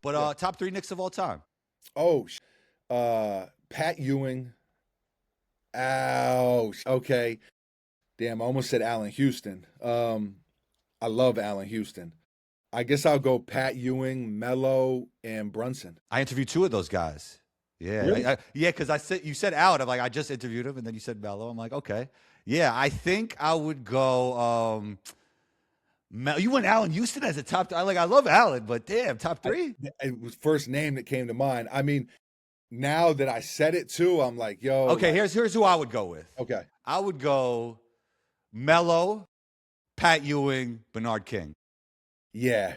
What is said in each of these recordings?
But Yeah. top 3 Knicks of all time. Oh, Pat Ewing. Ouch. Okay. Damn, I almost said Allen Houston. I love Allen Houston. I guess I'll go Pat Ewing, Melo, and Brunson. I interviewed 2 of those guys. Yeah, Really? yeah, because you said out. I'm like, I just interviewed him, and then you said Melo. I'm like, okay, yeah. I think I would go. You went Allen Houston as a top. I love Allen, but damn, top I, 3. it was first name that came to mind. I mean, now that I said it too, I'm like, yo, Okay, like, here's who I would go with. okay. I would go Melo, Pat Ewing, Bernard King. Yeah.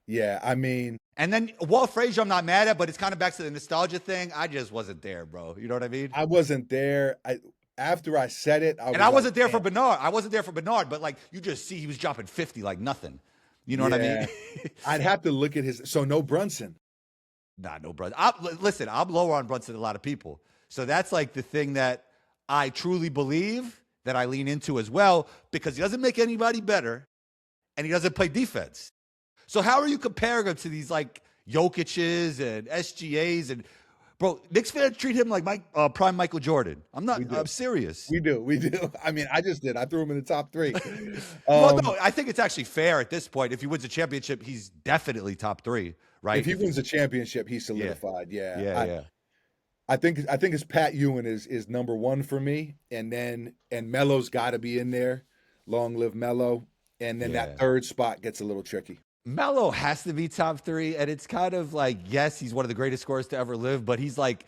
Yeah. I mean, And then Walt Frazier, I'm not mad at, but it's kind of back to the nostalgia thing. I just wasn't there, bro. You know what I mean? I wasn't there. After I said it, I And was I like, wasn't there for damn. Bernard. I wasn't there for Bernard, but like you just see he was dropping 50 like nothing. You know what I mean? Yeah. I'd have to look at his. So no Brunson. Nah, no, brother. Listen, I'm lower on Brunson than a lot of people. So that's like the thing that I truly believe that I lean into as well because he doesn't make anybody better and he doesn't play defense. So how are you comparing him to these like Jokic's and SGA's and bro? Knicks fans treat him like prime Michael Jordan. I'm serious. We do. I mean, I just did. I threw him in the top 3. Well, no, I think it's actually fair at this point. If he wins a championship, he's definitely top 3, right? If he wins the championship, he's solidified. Yeah. Yeah. I think it's Pat Ewing is number 1 for me, and Melo's got to be in there. Long live Melo, and then Yeah. that third spot gets a little tricky. Melo has to be top 3, and it's kind of like, yes, he's one of the greatest scorers to ever live, but he's like,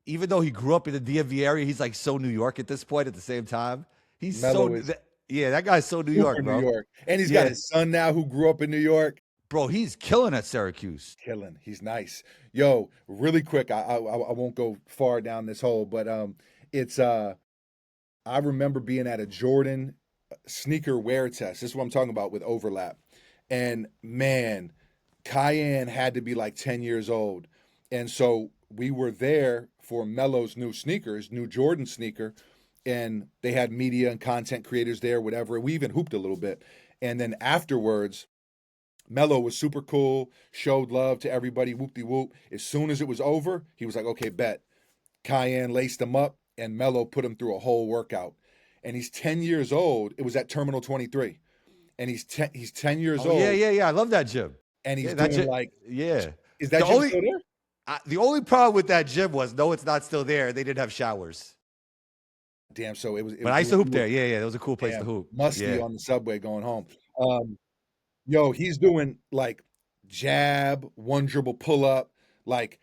even though he grew up in the DMV area, he's like so New York at this point at the same time. He's Melo that guy's so New York, bro. New York. And he's got his son now who grew up in New York. Bro, he's killing at Syracuse. Killing. He's nice. Yo, really quick, I won't go far down this hole, but it's I remember being at a Jordan sneaker wear test. This is what I'm talking about with overlap. And man, Cayenne had to be like 10 years old. And so we were there for Melo's new sneakers, new Jordan sneaker, and they had media and content creators there, whatever. We even hooped a little bit. And then afterwards, Melo was super cool, showed love to everybody, whoop-de-whoop. As soon as it was over, he was like, okay, bet. Cayenne laced him up, and Melo put him through a whole workout. And he's 10 years old. It was at Terminal 23. And he's 10 years old. Yeah. I love that gym. And he's doing gym, like, yeah. Is that gym still there? The only problem with that gym was, no, it's not still there. They didn't have showers. Damn, so it was. But I used to hoop there. Yeah. It was a cool place to hoop. Musty on the subway going home. Yo, he's doing like jab, one dribble pull up, like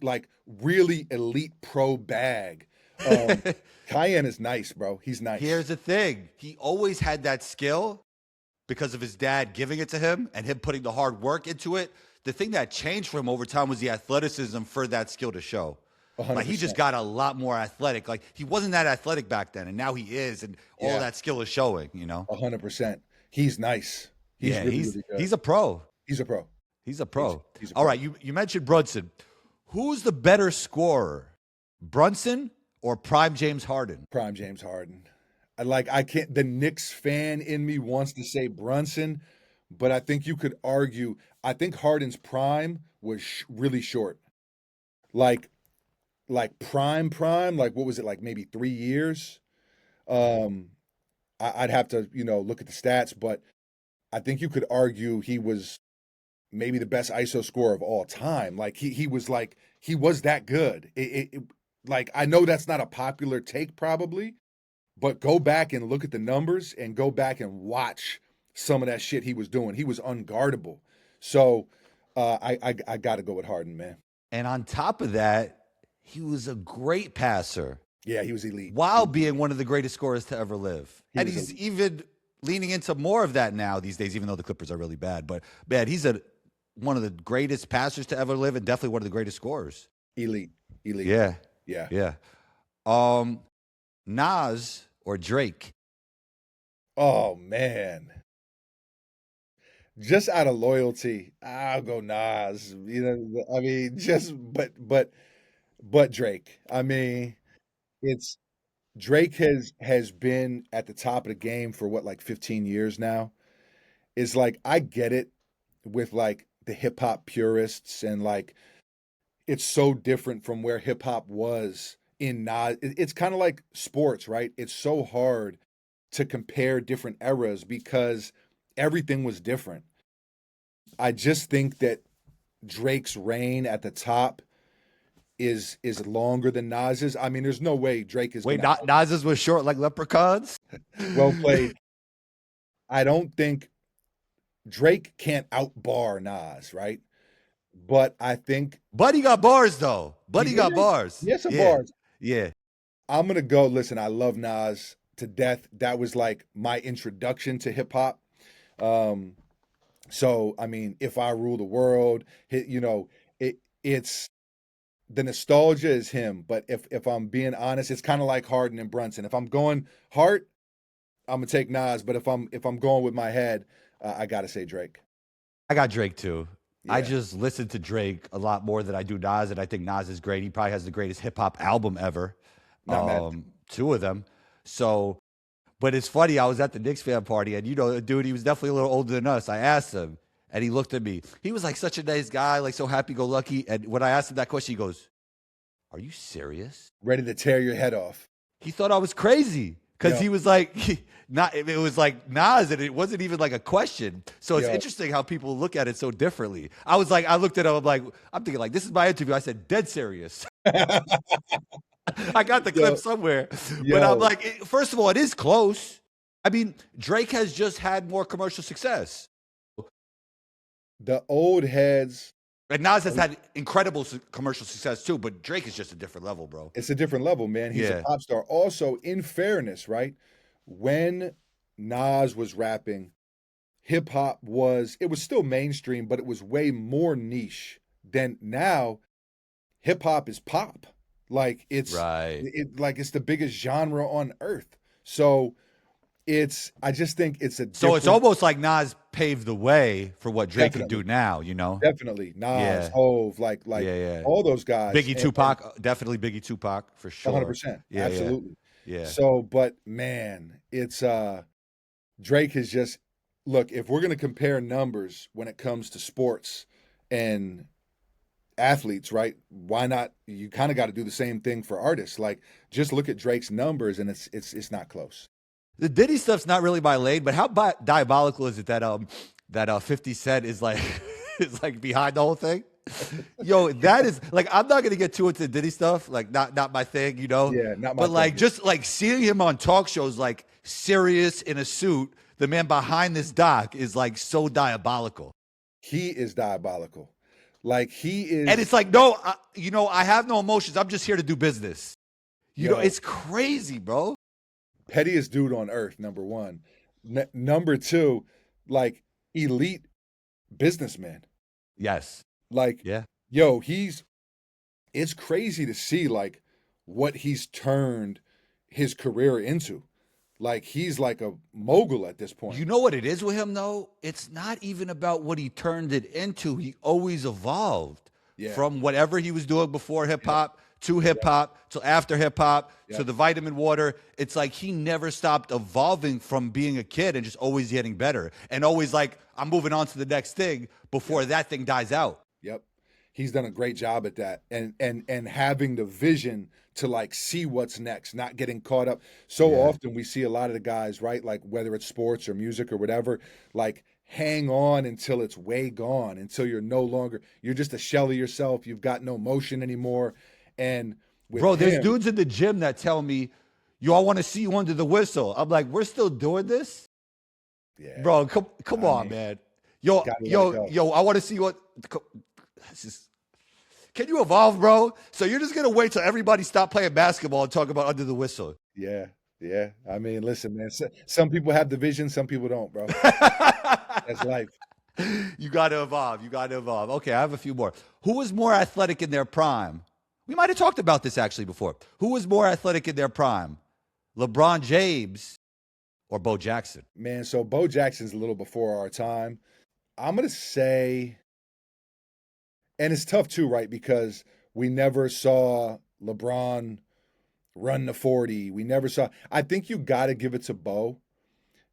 like really elite pro bag. Cayenne is nice, bro. He's nice. Here's the thing. He always had that skill because of his dad giving it to him and him putting the hard work into it. The thing that changed for him over time was the athleticism for that skill to show. 100%. Like he just got a lot more athletic. Like he wasn't that athletic back then, and now he is, and all that skill is showing. 100%. He's nice. He's really good. He's a pro. He's a pro. He's a pro. He's a All pro. right, you mentioned Brunson. Who's the better scorer, Brunson or prime James Harden? Prime James Harden. I can't. The Knicks fan in me wants to say Brunson, but I think you could argue. I think Harden's prime was really short. Like prime. Like what was it? Like maybe 3 years. I'd have to look at the stats, but I think you could argue he was maybe the best ISO scorer of all time. Like he was that good. Like I know that's not a popular take probably, but go back and look at the numbers and go back and watch some of that shit he was doing. He was unguardable. So I got to go with Harden, man. And on top of that, he was a great passer. Yeah, he was elite. While being one of the greatest scorers to ever live. And he's even leaning into more of that now these days, even though the Clippers are really bad. But, man, he's one of the greatest passers to ever live and definitely one of the greatest scorers. Elite. Yeah. Nas or Drake? Oh, man. Just out of loyalty, I'll go Nas. I mean, but Drake. I mean, it's Drake has been at the top of the game for what, like 15 years now. It's like I get it with like the hip hop purists, and like it's so different from where hip hop was in Nas. It's kind of like sports, right? It's so hard to compare different eras because everything was different. I just think that Drake's reign at the top is longer than Nas's. I mean, there's no way Drake is Wait, gonna Nas's was short like leprechauns? well played. I don't think Drake can't outbar Nas, right? But I think Buddy got bars though. he Buddy got did. bars. He had some Yeah. bars. Yeah. I'm gonna go. Listen, I love Nas to death. That was like my introduction to hip hop. Um, so I mean, if I rule the world, it's the nostalgia is him. But if I'm being honest, it's kind of like Harden and Brunson. If I'm going heart, I'm gonna take Nas. But if I'm going with my head, I gotta say Drake. I got Drake too. I Yeah, just listen to Drake a lot more than I do Nas, and I think Nas is great. He probably has the greatest hip hop album ever. not mad. Two of them. So, but it's funny. I was at the Knicks fan party, and dude, he was definitely a little older than us. I asked him, and he looked at me. He was like such a nice guy, like so happy-go-lucky. And when I asked him that question, he goes, "Are you serious?" Ready to tear your head off. He thought I was crazy because Yeah. he was like, not. It was like Nas, and it wasn't even like a question. So it's Yeah. interesting how people look at it so differently. I was like, I looked at him. I'm thinking like, this is my interview. I said, dead serious. I got the clip Yo, somewhere, but I'm yo, like, first of all, it is close. I mean, Drake has just had more commercial success, the old heads. and Nas has had incredible commercial success too. But Drake is just a different level, bro. It's a different level, man. He's a Yeah, pop star. Also, in fairness, right? When Nas was rapping, hip hop it was still mainstream, but it was way more niche than now. Hip hop is pop. Like right. it's the biggest genre on earth. So I just think it's a So it's different, almost like Nas paved the way for what Drake can definitely, do now. You know? definitely Nas, Yeah, Hove, like yeah, yeah. all those guys, Biggie, and Tupac, definitely Biggie, Tupac for sure. 100%, Yeah, yeah, absolutely. yeah. So, but man, it's Drake has just look, if we're gonna compare numbers when it comes to sports and athletes, right? Why not? You kind of got to do the same thing for artists. Like, just look at Drake's numbers, and it's not close. The Diddy stuff's not really my lane, but how diabolical is it that 50 Cent is like is like behind the whole thing? Yo, that is like I'm not gonna get too into Diddy stuff, like not my thing, you know. Yeah, not my But like thing. just like seeing him on talk shows, like serious in a suit, the man behind this doc is like so diabolical. He is diabolical. Like he And is, it's like, no, I have no emotions. I'm just here to do business. yo, It's crazy, bro. pettiest dude on earth. Number one, number two, like elite businessman. Yes. Like, Yeah. yo, it's crazy to see like what he's turned his career into. Like he's like a mogul at this point. You know what it is with him, though? It's not even about what he turned it into. He always evolved Yeah. from whatever he was doing before hip Yep. hop to hip hop to after hip hop to Yep. the vitamin water. It's like he never stopped evolving from being a kid and just always getting better and always like, I'm moving on to the next thing before that thing dies out. Yep. He's done a great job at that. And having the vision to like see what's next, not getting caught up. So Yeah. often we see a lot of the guys, right? Like whether it's sports or music or whatever, like hang on until it's way gone, until you're just a shell of yourself. You've got no motion anymore. And with Bro, there's him, dudes in the gym that tell me, yo, I want to see you under the whistle. I'm like, we're still doing this? yeah, Bro, come I on, mean, man. Yo, gotta let it yo, go. yo, I want to see what. This is, can you evolve, bro? So you're just gonna wait till everybody stop playing basketball and talk about under the whistle? Yeah, yeah. I mean, listen, man. Some people have the vision, some people don't, bro. That's life. You gotta evolve. You gotta evolve. Okay, I have a few more. Who was more athletic in their prime? We might have talked about this actually before. Who was more athletic in their prime? LeBron James or Bo Jackson? Man, so Bo Jackson's a little before our time. I'm gonna say, and it's tough too, right? Because we never saw LeBron run the 40. We never saw. I think you got to give it to Bo,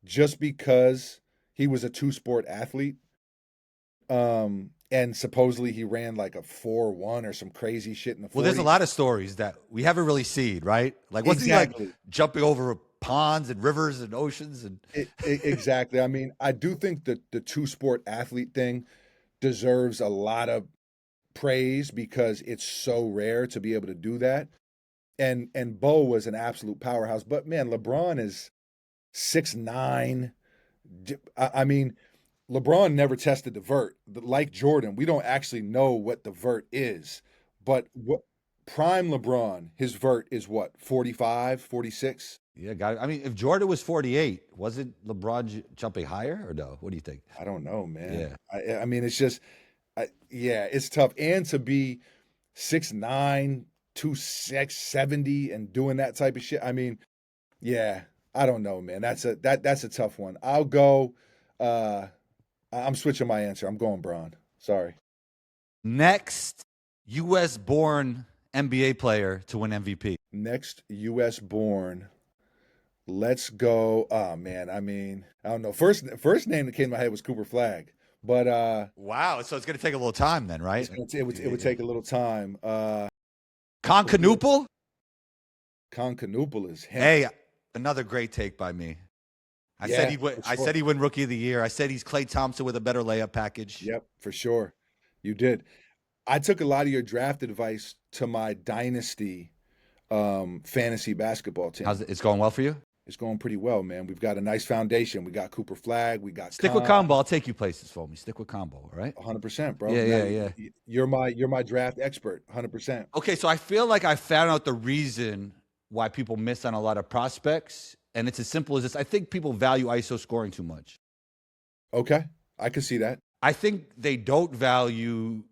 just because he was a two-sport athlete. and supposedly he ran like a 4.1 or some crazy shit in the 40. Well, there's a lot of stories that we haven't really seen, right? Like, wasn't he like jumping over ponds and rivers and oceans? And exactly. I mean, I do think that the two-sport athlete thing deserves a lot of praise because it's so rare to be able to do that. And Bo was an absolute powerhouse. But man, LeBron is 6'9". I mean, LeBron never tested the vert. Like Jordan, we don't actually know what the vert is. But what prime LeBron, his vert is what, 45, 46? Yeah, I mean, if Jordan was 48, wasn't LeBron jumping higher or no? What do you think? I don't know, man. Yeah. I mean, it's just, yeah, it's tough. And to be 6'9", 270 and doing that type of shit. I mean, yeah, I don't know, man. That's a tough one. I'll go. I'm switching my answer. I'm going Bron. Sorry. Next, U.S. born NBA player to win MVP. Next U.S. born. Let's go. Oh man, I mean, I don't know. First name that came to my head was Cooper Flagg, but wow. So it's gonna take a little time then, right? It would take a little time. Concanoopel? Concanoopel is him. Hey, another great take by me. I said he'd win. Sure. I said he'd win Rookie of the Year. I said he's Klay Thompson with a better layup package. Yep, for sure. You did. I took a lot of your draft advice to my dynasty fantasy basketball team. It's going well for you? It's going pretty well, man. We've got a nice foundation. We got Cooper Flagg. We got Stick with combo. I'll take you places for me. Stick with combo, all right? 100%, bro. Yeah. You're my draft expert, 100%. Okay, so I feel like I found out the reason why people miss on a lot of prospects, and it's as simple as this. I think people value ISO scoring too much. Okay, I can see that. I think they don't value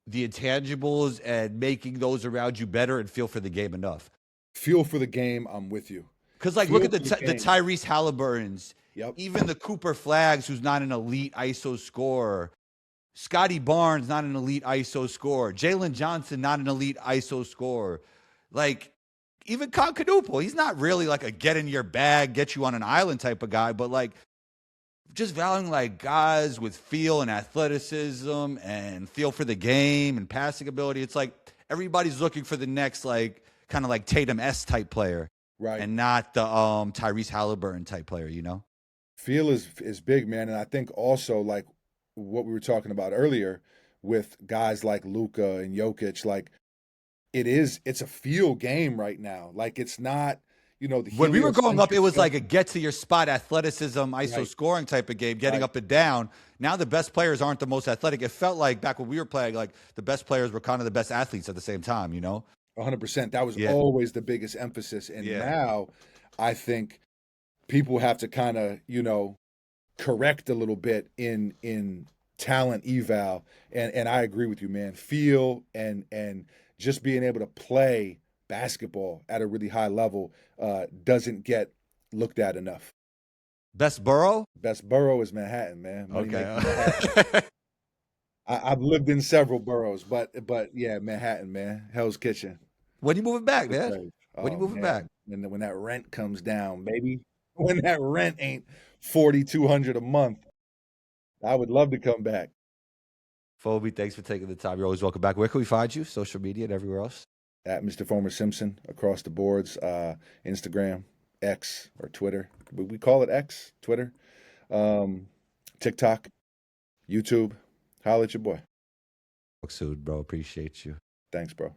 the intangibles and making those around you better and feel for the game enough. Feel for the game, I'm with you. Because, like, look at the Tyrese Halliburtons, even the Cooper Flaggs, who's not an elite ISO scorer. Scotty Barnes, not an elite ISO scorer. Jalen Johnson, not an elite ISO scorer. Like, even Concanoopel, he's not really like a get in your bag, get you on an island type of guy, but like just valuing like guys with feel and athleticism and feel for the game and passing ability. It's like everybody's looking for the next like kind of like Tatum-esque type player. Right. And not the Tyrese Halliburton type player, you know? Feel is big, man. And I think also like what we were talking about earlier with guys like Luka and Jokic, like it's a feel game right now. Like it's not, when we were growing up, it was like a get to your spot athleticism, ISO scoring type of game, getting up and down. Now the best players aren't the most athletic. It felt like back when we were playing, like the best players were kind of the best athletes at the same time, you know? 100%. That was always the biggest emphasis. And now I think people have to kind of, correct a little bit in talent eval. And I agree with you, man. Feel and just being able to play basketball at a really high level doesn't get looked at enough. Best borough? Best borough is Manhattan, man. Okay. I've lived in several boroughs, but yeah, Manhattan, man. Hell's Kitchen. When you moving back, man? When you moving back? When that rent comes down, baby. When that rent ain't $4,200 a month, I would love to come back. Phoebe, thanks for taking the time. You're always welcome back. Where can we find you? Social media and everywhere else? At Mr. FOAMER Simpson across the boards, Instagram, X, or Twitter. We call it X, Twitter, TikTok, YouTube. Holla at your boy. Talk soon, bro. Appreciate you. Thanks, bro.